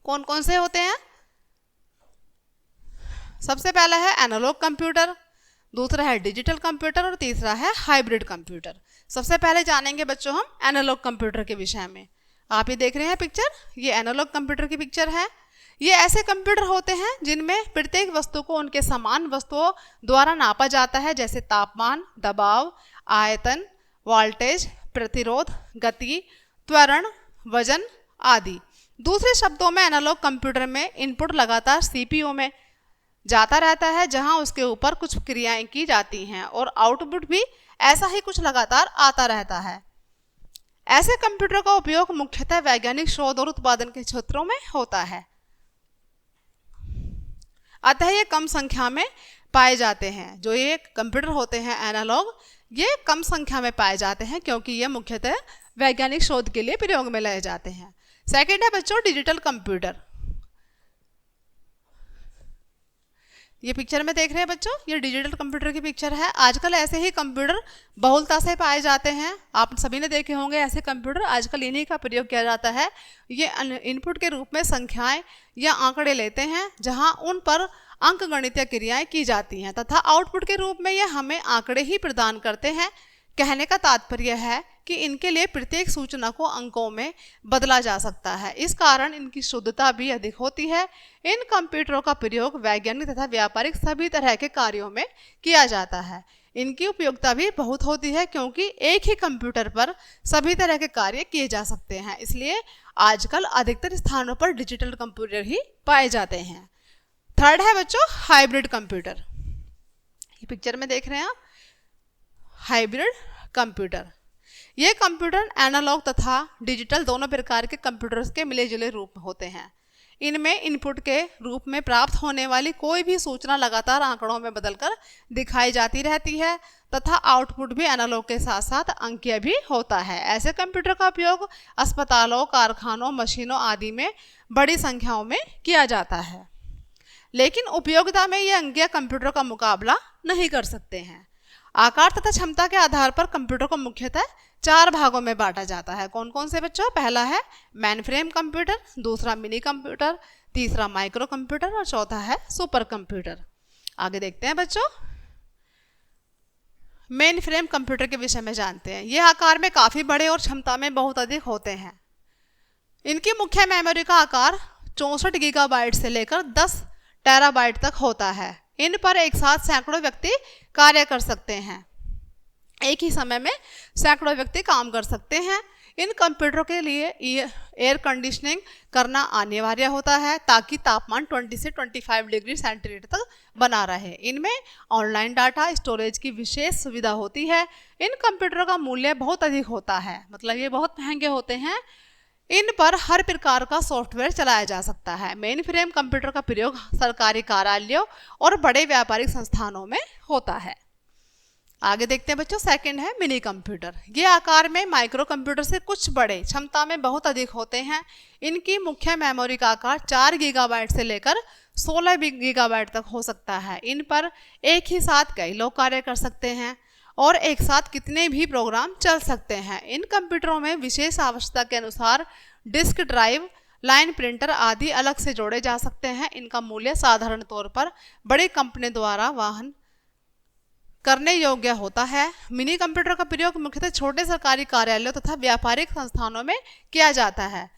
कौन कौन से होते हैं? सबसे पहला है एनालॉग कंप्यूटर, दूसरा है डिजिटल कंप्यूटर और तीसरा है हाइब्रिड कंप्यूटर। सबसे पहले जानेंगे बच्चों हम एनालॉग कंप्यूटर के विषय में। आप ये देख रहे हैं पिक्चर, ये एनालॉग कंप्यूटर की पिक्चर है। ये ऐसे कंप्यूटर होते हैं जिनमें प्रत्येक वस्तु को उनके समान वस्तुओं द्वारा नापा जाता है, जैसे तापमान, दबाव, आयतन, वोल्टेज, प्रतिरोध, गति, त्वरण, वजन आदि। दूसरे शब्दों में एनालॉग कंप्यूटर में इनपुट लगातार सीपीयू में जाता रहता है, जहां उसके ऊपर कुछ क्रियाएं की जाती हैं और आउटपुट भी ऐसा ही कुछ लगातार आता रहता है। ऐसे कंप्यूटर का उपयोग मुख्यतः वैज्ञानिक शोध और उत्पादन के क्षेत्रों में होता है। अतः ये कम संख्या में पाए जाते हैं। जो ये कंप्यूटर होते हैं एनालॉग, ये कम संख्या में पाए जाते हैं क्योंकि ये मुख्यतः वैज्ञानिक शोध के लिए प्रयोग में लाए जाते हैं। सेकंड है बच्चों डिजिटल कंप्यूटर। ये पिक्चर में देख रहे हैं बच्चों, ये डिजिटल कंप्यूटर की पिक्चर है। आजकल ऐसे ही कंप्यूटर बहुलता से पाए जाते हैं। आप सभी ने देखे होंगे ऐसे कंप्यूटर, आजकल इन्हीं का प्रयोग किया जाता है। ये इनपुट के रूप में संख्याएं या आंकड़े लेते हैं, जहां उन पर अंकगणितीय क्रियाएं की जाती हैं तथा आउटपुट के रूप में ये हमें आंकड़े ही प्रदान करते हैं। कहने का तात्पर्य है कि इनके लिए प्रत्येक सूचना को अंकों में बदला जा सकता है। इस कारण इनकी शुद्धता भी अधिक होती है। इन कंप्यूटरों का प्रयोग वैज्ञानिक तथा व्यापारिक सभी तरह के कार्यों में किया जाता है। इनकी उपयोगिता भी बहुत होती है क्योंकि एक ही कंप्यूटर पर सभी तरह के कार्य किए जा सकते हैं। इसलिए आजकल अधिकतर स्थानों पर डिजिटल कंप्यूटर ही पाए जाते हैं। थर्ड है बच्चों हाइब्रिड कंप्यूटर। ये पिक्चर में देख रहे हैं आप, हाइब्रिड कंप्यूटर। ये कंप्यूटर एनालॉग तथा डिजिटल दोनों प्रकार के कंप्यूटर्स के मिले जुले रूप होते हैं। इनमें इनपुट के रूप में प्राप्त होने वाली कोई भी सूचना लगातार आंकड़ों में बदलकर दिखाई जाती रहती है तथा आउटपुट भी एनालॉग के साथ साथ अंकीय भी होता है। ऐसे कंप्यूटर का उपयोग अस्पतालों, कारखानों, मशीनों आदि में बड़ी संख्याओं में किया जाता है, लेकिन उपयोगिता में ये अंकीय कंप्यूटर का मुकाबला नहीं कर सकते हैं। आकार तथा क्षमता के आधार पर कंप्यूटर को मुख्यतः 4 भागों में बांटा जाता है। कौन कौन से बच्चों? पहला है मेन फ्रेम कंप्यूटर, दूसरा मिनी कंप्यूटर, तीसरा माइक्रो कंप्यूटर और चौथा है सुपर कंप्यूटर। आगे देखते हैं बच्चों, मेन फ्रेम कंप्यूटर के विषय में जानते हैं। ये आकार में काफ़ी बड़े और क्षमता में बहुत अधिक होते हैं। इनकी मुख्य मेमोरी का आकार 64 गीगाबाइट से लेकर 10 टेराबाइट तक होता है। इन पर एक साथ सैकड़ों व्यक्ति कार्य कर सकते हैं। एक ही समय में सैकड़ों व्यक्ति काम कर सकते हैं। इन कंप्यूटरों के लिए एयर कंडीशनिंग करना अनिवार्य होता है ताकि तापमान 20 से 25 डिग्री सेंटीग्रेड तक बना रहे। इनमें ऑनलाइन डाटा स्टोरेज की विशेष सुविधा होती है। इन कंप्यूटरों का मूल्य बहुत अधिक होता है, मतलब ये बहुत महंगे होते हैं। इन पर हर प्रकार का सॉफ्टवेयर चलाया जा सकता है। मेन फ्रेम कंप्यूटर का प्रयोग सरकारी कार्यालयों और बड़े व्यापारिक संस्थानों में होता है। आगे देखते हैं बच्चों, सेकंड है मिनी कंप्यूटर। ये आकार में माइक्रो कंप्यूटर से कुछ बड़े, क्षमता में बहुत अधिक होते हैं। इनकी मुख्य मेमोरी का आकार 4 गीगाबाइट से लेकर 16 गीगाबाइट तक हो सकता है। इन पर एक ही साथ कई लोग कार्य कर सकते हैं और एक साथ कितने भी प्रोग्राम चल सकते हैं। इन कंप्यूटरों में विशेष आवश्यकता के अनुसार डिस्क ड्राइव, लाइन प्रिंटर आदि अलग से जोड़े जा सकते हैं। इनका मूल्य साधारण तौर पर बड़ी कंपनी द्वारा वहन करने योग्य होता है। मिनी कंप्यूटर का प्रयोग मुख्यतः छोटे सरकारी कार्यालयों तथा व्यापारिक संस्थानों में किया जाता है।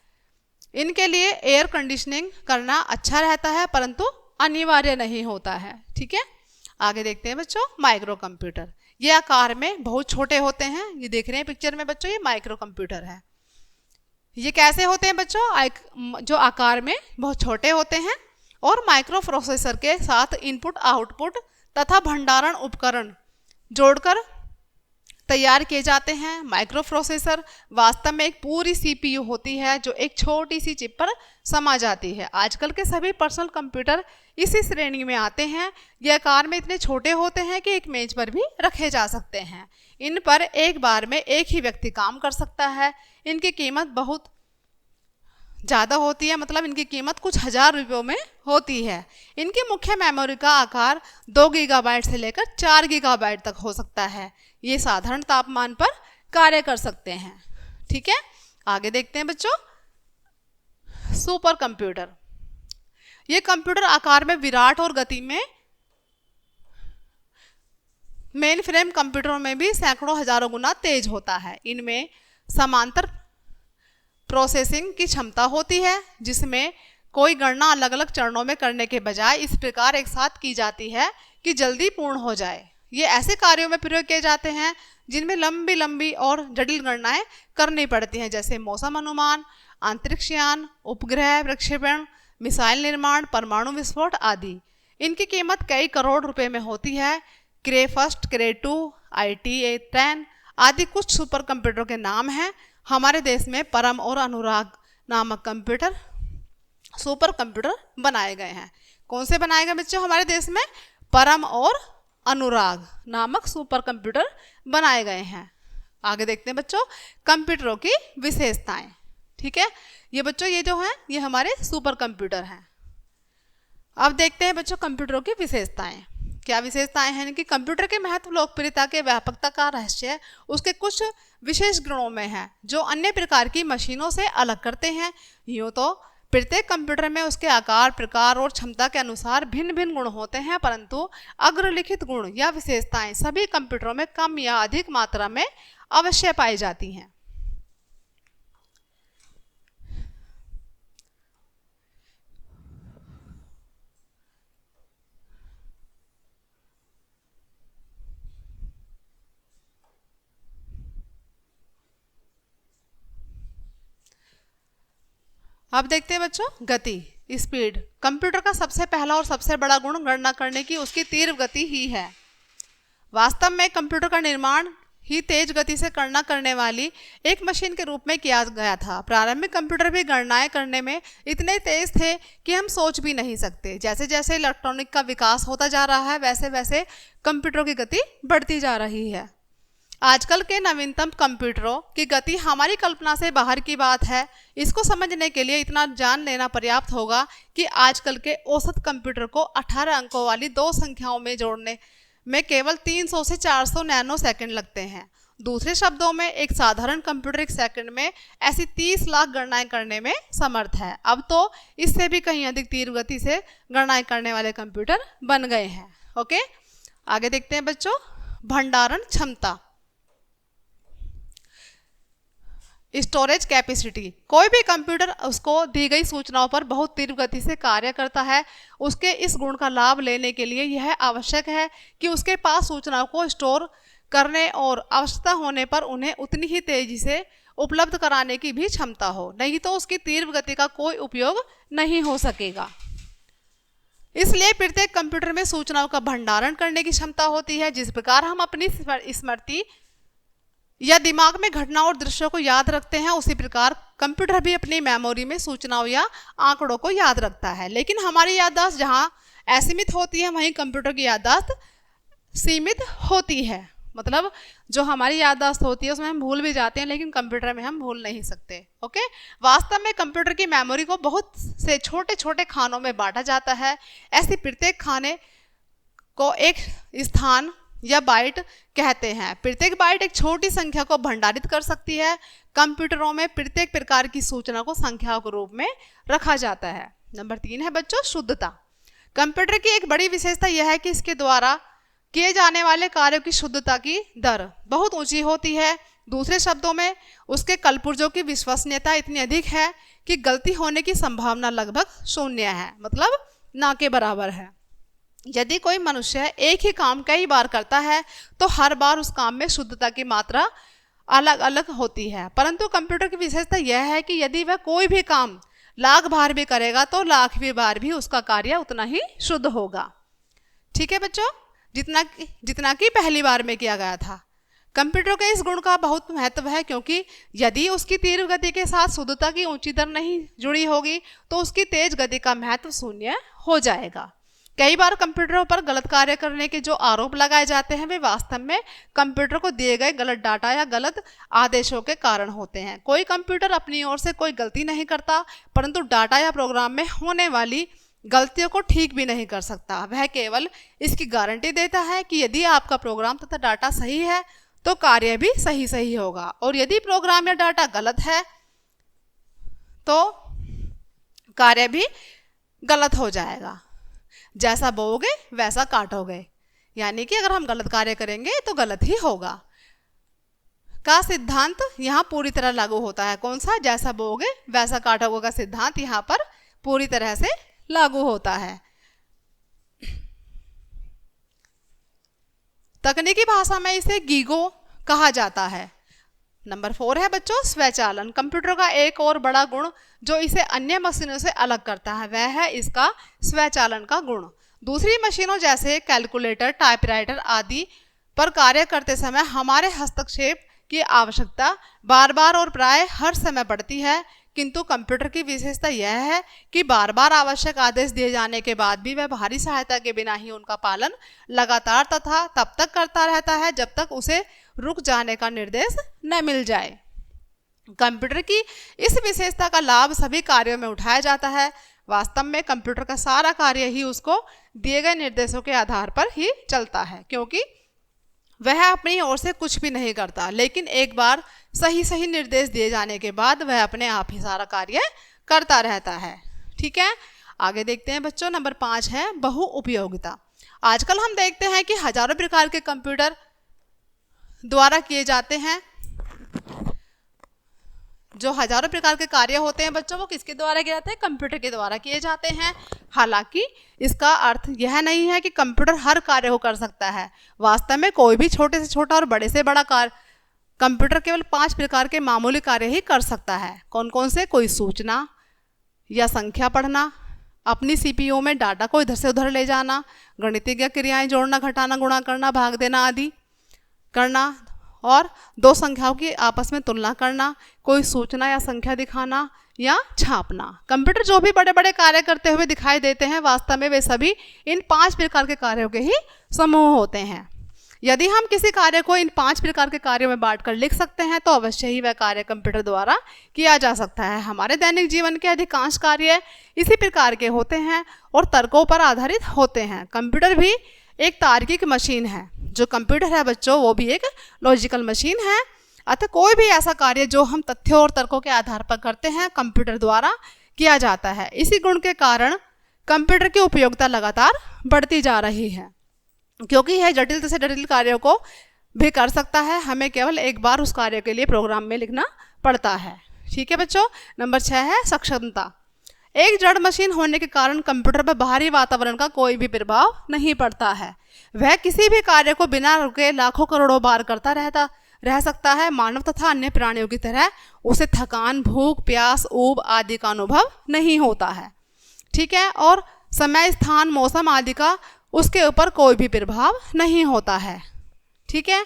इनके लिए एयर कंडीशनिंग करना अच्छा रहता है परंतु अनिवार्य नहीं होता है। ठीक है, आगे देखते हैं बच्चों माइक्रो कंप्यूटर। ये आकार में बहुत छोटे होते हैं। ये देख रहे हैं पिक्चर में बच्चों, ये माइक्रो कंप्यूटर है। ये कैसे होते हैं बच्चों? जो आकार में बहुत छोटे होते हैं और माइक्रो प्रोसेसर के साथ इनपुट, आउटपुट तथा भंडारण उपकरण जोड़कर तैयार किए जाते हैं। माइक्रो प्रोसेसर वास्तव में एक पूरी सीपीयू होती है जो एक छोटी सी चिप पर समा जाती है। आजकल के सभी पर्सनल कंप्यूटर इसी श्रेणी में आते हैं। ये आकार में इतने छोटे होते हैं कि एक मेज पर भी रखे जा सकते हैं। इन पर एक बार में एक ही व्यक्ति काम कर सकता है। इनकी कीमत बहुत ज़्यादा होती है, मतलब इनकी कीमत कुछ हजार रुपयों में होती है। इनकी मुख्य मेमोरी का आकार 2 गीगाबाइट से लेकर 4 गीगाबाइट तक हो सकता है। ये साधारण तापमान पर कार्य कर सकते हैं। ठीक है, आगे देखते हैं बच्चों सुपर कंप्यूटर। ये कंप्यूटर आकार में विराट और गति में मेन फ्रेम कंप्यूटरों में भी सैकड़ों हजारों गुना तेज होता है। इनमें समांतर प्रोसेसिंग की क्षमता होती है जिसमें कोई गणना अलग अलग चरणों में करने के बजाय इस प्रकार एक साथ की जाती है कि जल्दी पूर्ण हो जाए। ये ऐसे कार्यों में प्रयोग किए जाते हैं जिनमें लंबी लंबी और जटिल गणनाएं करनी पड़ती हैं, जैसे मौसम अनुमान, अंतरिक्षयान, उपग्रह प्रक्षेपण, मिसाइल निर्माण, परमाणु विस्फोट आदि। इनकी कीमत कई करोड़ रुपए में होती है। क्रे फर्स्ट, क्रे 2, IT-10 आदि कुछ सुपर कंप्यूटर के नाम हैं। हमारे देश में परम और अनुराग नामक कंप्यूटर सुपर कंप्यूटर बनाए गए हैं। कौन से बनाए गए बच्चों? हमारे देश में परम और अनुराग नामक सुपर कंप्यूटर बनाए गए हैं। आगे देखते हैं बच्चों कंप्यूटरों की विशेषताएं। ठीक है, ये बच्चों ये जो है ये हमारे सुपर कंप्यूटर हैं। अब देखते हैं बच्चों कंप्यूटरों की विशेषताएं। क्या विशेषताएं हैं कि कंप्यूटर के महत्व, लोकप्रियता के व्यापकता का रहस्य उसके कुछ विशेष गुणों में है जो अन्य प्रकार की मशीनों से अलग करते हैं। यूँ तो प्रत्येक कंप्यूटर में उसके आकार, प्रकार और क्षमता के अनुसार भिन्न भिन्न गुण होते हैं, परंतु अग्रलिखित गुण या विशेषताएं सभी कंप्यूटरों में कम या अधिक मात्रा में अवश्य पाई जाती हैं। अब देखते हैं बच्चों गति, स्पीड। कंप्यूटर का सबसे पहला और सबसे बड़ा गुण गणना करने की उसकी तीव्र गति ही है। वास्तव में कंप्यूटर का निर्माण ही तेज गति से गणना करने वाली एक मशीन के रूप में किया गया था। प्रारंभिक कंप्यूटर भी गणनाएं करने में इतने तेज थे कि हम सोच भी नहीं सकते। जैसे जैसे इलेक्ट्रॉनिक का विकास होता जा रहा है वैसे वैसे कंप्यूटरों की गति बढ़ती जा रही है। आजकल के नवीनतम कंप्यूटरों की गति हमारी कल्पना से बाहर की बात है। इसको समझने के लिए इतना जान लेना पर्याप्त होगा कि आजकल के औसत कंप्यूटर को 18 अंकों वाली दो संख्याओं में जोड़ने में केवल 300 से 400 नैनो सेकंड लगते हैं। दूसरे शब्दों में एक साधारण कंप्यूटर एक सेकंड में ऐसी 30 लाख गणनाएं करने में समर्थ है। अब तो इससे भी कहीं अधिक तीव्र गति से गणनाएं करने वाले कंप्यूटर बन गए हैं। ओके, आगे देखते हैं बच्चों भंडारण क्षमता, स्टोरेज कैपेसिटी। कोई भी कंप्यूटर उसको दी गई सूचनाओं पर बहुत तीव्र गति से कार्य करता है। उसके इस गुण का लाभ लेने के लिए यह आवश्यक है कि उसके पास सूचनाओं को स्टोर करने और आवश्यकता होने पर उन्हें उतनी ही तेजी से उपलब्ध कराने की भी क्षमता हो, नहीं तो उसकी तीव्र गति का कोई उपयोग नहीं हो सकेगा। इसलिए प्रत्येक कंप्यूटर में सूचनाओं का भंडारण करने की क्षमता होती है। जिस प्रकार हम अपनी स्मृति या दिमाग में घटना और दृश्यों को याद रखते हैं, उसी प्रकार कंप्यूटर भी अपनी मेमोरी में सूचनाओं या आंकड़ों को याद रखता है। लेकिन हमारी याददाश्त जहां असीमित होती है वहीं कंप्यूटर की याददाश्त सीमित होती है। मतलब जो हमारी याददाश्त होती है उसमें हम भूल भी जाते हैं, लेकिन कंप्यूटर में हम भूल नहीं सकते। ओके, वास्तव में कंप्यूटर की मेमोरी को बहुत से छोटे छोटे खानों में बांटा जाता है। ऐसी प्रत्येक खाने को एक स्थान या बाइट कहते हैं। प्रत्येक बाइट एक छोटी संख्या को भंडारित कर सकती है। कंप्यूटरों में प्रत्येक प्रकार की सूचना को संख्याओं के रूप में रखा जाता है। नंबर 3 है बच्चों शुद्धता। कंप्यूटर की एक बड़ी विशेषता यह है कि इसके द्वारा किए जाने वाले कार्यों की शुद्धता की दर बहुत ऊंची होती है। दूसरे शब्दों में उसके कलपुर्जों की विश्वसनीयता इतनी अधिक है कि गलती होने की संभावना लगभग शून्य है, मतलब ना के बराबर है। यदि कोई मनुष्य एक ही काम कई बार करता है तो हर बार उस काम में शुद्धता की मात्रा अलग अलग होती है, परंतु कंप्यूटर की विशेषता यह है कि यदि वह कोई भी काम लाख बार भी करेगा तो लाखवीं बार भी उसका कार्य उतना ही शुद्ध होगा। ठीक है बच्चों, जितना कि पहली बार में किया गया था। कंप्यूटर के इस गुण का बहुत महत्व है, क्योंकि यदि उसकी तीव्र गति के साथ शुद्धता की ऊंची दर नहीं जुड़ी होगी तो उसकी तेज गति का महत्व शून्य हो जाएगा। कई बार कंप्यूटरों पर गलत कार्य करने के जो आरोप लगाए जाते हैं वे वास्तव में कंप्यूटर को दिए गए गलत डाटा या गलत आदेशों के कारण होते हैं। कोई कंप्यूटर अपनी ओर से कोई गलती नहीं करता, परंतु डाटा या प्रोग्राम में होने वाली गलतियों को ठीक भी नहीं कर सकता। वह केवल इसकी गारंटी देता है कि यदि आपका प्रोग्राम तथा डाटा सही है तो कार्य भी सही होगा, और यदि प्रोग्राम या डाटा गलत है तो कार्य भी गलत हो जाएगा। जैसा बोओगे वैसा काटोगे, यानी कि अगर हम गलत कार्य करेंगे तो गलत ही होगा का सिद्धांत यहाँ पूरी तरह लागू होता है। कौन सा? जैसा बोओगे वैसा काटोगे का सिद्धांत यहाँ पर पूरी तरह से लागू होता है। तकनीकी भाषा में इसे गीगो कहा जाता है। नंबर 4 है बच्चों स्वचालन। कंप्यूटर का एक और बड़ा गुण जो इसे अन्य मशीनों से अलग करता है वह है इसका स्वचालन का गुण। दूसरी मशीनों जैसे कैलकुलेटर, टाइपराइटर आदि पर कार्य करते समय हमारे हस्तक्षेप की आवश्यकता बार बार और प्राय हर समय पड़ती है, किंतु कंप्यूटर की विशेषता यह है कि बार बार आवश्यक आदेश दिए जाने के बाद भी वह बाहरी सहायता के बिना ही उनका पालन लगातार तथा तब तक करता रहता है जब तक उसे रुक जाने का निर्देश न मिल जाए। कंप्यूटर की इस विशेषता का लाभ सभी कार्यों में उठाया जाता है। वास्तव में कंप्यूटर का सारा कार्य ही उसको दिए गए निर्देशों के आधार पर ही चलता है, क्योंकि वह अपनी ओर से कुछ भी नहीं करता, लेकिन एक बार सही निर्देश दिए जाने के बाद वह अपने आप ही सारा कार्य करता रहता है। ठीक है, आगे देखते हैं बच्चों। नंबर 5 है बहुउपयोगिता। आजकल हम देखते हैं कि हजारों प्रकार के कंप्यूटर द्वारा किए जाते हैं। जो हजारों प्रकार के कार्य होते हैं बच्चों वो किसके द्वारा किए जाते हैं? कंप्यूटर के द्वारा किए जाते हैं। हालांकि इसका अर्थ यह नहीं है कि कंप्यूटर हर कार्य को कर सकता है। वास्तव में कोई भी छोटे से छोटा और बड़े से बड़ा कार्य कंप्यूटर केवल 5 प्रकार के मामूली कार्य ही कर सकता है। कौन कौन से? कोई सूचना या संख्या पढ़ना, अपनी सीपीयू में डाटा को इधर से उधर ले जाना, गणितीय क्रियाएं जोड़ना, घटाना, गुणा करना, भाग देना आदि करना, और 2 संख्याओं की आपस में तुलना करना, कोई सूचना या संख्या दिखाना या छापना। कंप्यूटर जो भी बड़े बड़े कार्य करते हुए दिखाई देते हैं वास्तव में वे सभी इन 5 प्रकार के कार्यों के ही समूह होते हैं। यदि हम किसी कार्य को इन 5 प्रकार के कार्यों में बांटकर लिख सकते हैं तो अवश्य ही वह कार्य कंप्यूटर द्वारा किया जा सकता है। हमारे दैनिक जीवन के अधिकांश कार्य इसी प्रकार के होते हैं और तर्कों पर आधारित होते हैं। कंप्यूटर भी एक तार्किक मशीन है। जो कंप्यूटर है बच्चों वो भी एक लॉजिकल मशीन है। अतः कोई भी ऐसा कार्य जो हम तथ्यों और तर्कों के आधार पर करते हैं कंप्यूटर द्वारा किया जाता है। इसी गुण के कारण कंप्यूटर की उपयोगिता लगातार बढ़ती जा रही है, क्योंकि यह जटिल से जटिल कार्यों को भी कर सकता है। हमें केवल एक बार उस कार्य के लिए प्रोग्राम में लिखना पड़ता है। ठीक है बच्चों। नंबर 6 है सक्षमता। एक जड़ मशीन होने के कारण कंप्यूटर पर बाहरी वातावरण का कोई भी प्रभाव नहीं पड़ता है। वह किसी भी कार्य को बिना रुके लाखों करोड़ों बार करता रह सकता है। मानव तथा अन्य प्राणियों की तरह उसे थकान, भूख, प्यास, ऊब आदि का अनुभव नहीं होता है। ठीक है, और समय, स्थान, मौसम आदि का उसके ऊपर कोई भी प्रभाव नहीं होता है। ठीक है,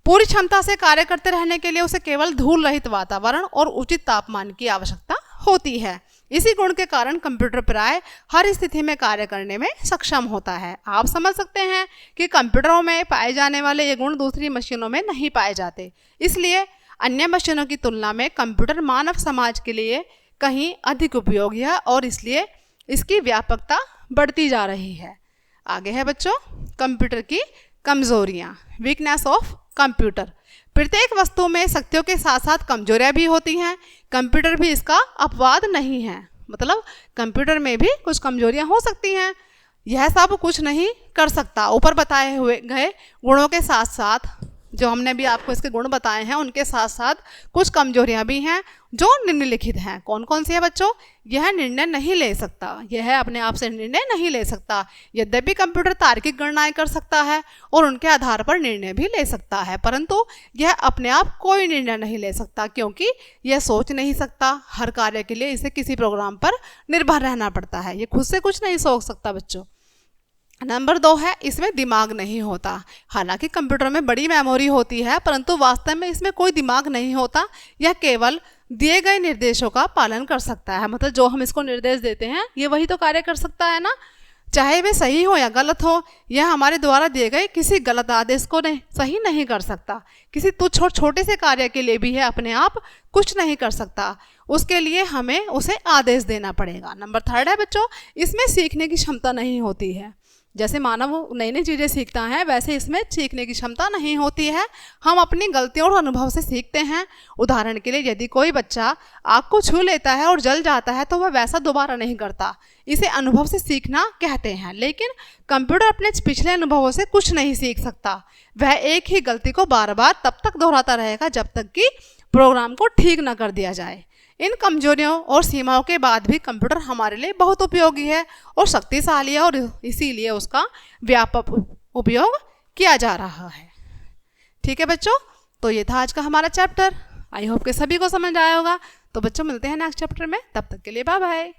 पूरी क्षमता से कार्य करते रहने के लिए उसे केवल धूल रहित वातावरण और उचित तापमान की आवश्यकता होती है। इसी गुण के कारण कंप्यूटर प्राय हर स्थिति में कार्य करने में सक्षम होता है। आप समझ सकते हैं कि कंप्यूटरों में पाए जाने वाले ये गुण दूसरी मशीनों में नहीं पाए जाते। इसलिए अन्य मशीनों की तुलना में कंप्यूटर मानव समाज के लिए कहीं अधिक उपयोगी है और इसलिए इसकी व्यापकता बढ़ती जा रही है। आगे है बच्चों कंप्यूटर की कमजोरियाँ, वीकनेस ऑफ कंप्यूटर। प्रत्येक वस्तु में शक्तियों के साथ साथ कमजोरियां भी होती हैं। कंप्यूटर भी इसका अपवाद नहीं है। मतलब कंप्यूटर में भी कुछ कमजोरियां हो सकती हैं। यह सब कुछ नहीं कर सकता। ऊपर बताए हुए गए गुणों के साथ साथ जो हमने भी आपको इसके गुण बताए हैं उनके साथ साथ कुछ कमजोरियां भी हैं जो निम्नलिखित हैं। कौन कौन सी है बच्चों? यह निर्णय नहीं ले सकता। यह अपने आप से निर्णय नहीं ले सकता। यद्यपि कंप्यूटर तार्किक गणनाएं कर सकता है और उनके आधार पर निर्णय भी ले सकता है, परंतु यह अपने आप कोई निर्णय नहीं ले सकता, क्योंकि यह सोच नहीं सकता। हर कार्य के लिए इसे किसी प्रोग्राम पर निर्भर रहना पड़ता है। ये खुद से कुछ नहीं सोच सकता बच्चों। नंबर 2 है इसमें दिमाग नहीं होता। हालांकि कंप्यूटर में बड़ी मेमोरी होती है, परंतु वास्तव में इसमें कोई दिमाग नहीं होता। यह केवल दिए गए निर्देशों का पालन कर सकता है। मतलब जो हम इसको निर्देश देते हैं ये वही तो कार्य कर सकता है ना, चाहे वे सही हो या गलत हो। यह हमारे द्वारा दिए गए किसी गलत आदेश को सही नहीं कर सकता। किसी तुच्छ और छोटे से कार्य के लिए भी यह अपने आप कुछ नहीं कर सकता। उसके लिए हमें उसे आदेश देना पड़ेगा। नंबर 3 है बच्चों इसमें सीखने की क्षमता नहीं होती है। जैसे मानव नई नई चीज़ें सीखता है वैसे इसमें सीखने की क्षमता नहीं होती है। हम अपनी गलतियों और अनुभव से सीखते हैं। उदाहरण के लिए यदि कोई बच्चा आग को छू लेता है और जल जाता है तो वह वैसा दोबारा नहीं करता। इसे अनुभव से सीखना कहते हैं। लेकिन कंप्यूटर अपने पिछले अनुभवों से कुछ नहीं सीख सकता। वह एक ही गलती को बार बार तब तक दोहराता रहेगा जब तक कि प्रोग्राम को ठीक न कर दिया जाए। इन कमजोरियों और सीमाओं के बाद भी कंप्यूटर हमारे लिए बहुत उपयोगी है और शक्तिशाली है और इसीलिए उसका व्यापक उपयोग किया जा रहा है। ठीक है बच्चों, तो ये था आज का हमारा चैप्टर। आई होप कि सभी को समझ आया होगा। तो बच्चों मिलते हैं नेक्स्ट चैप्टर में, तब तक के लिए बाय बाय।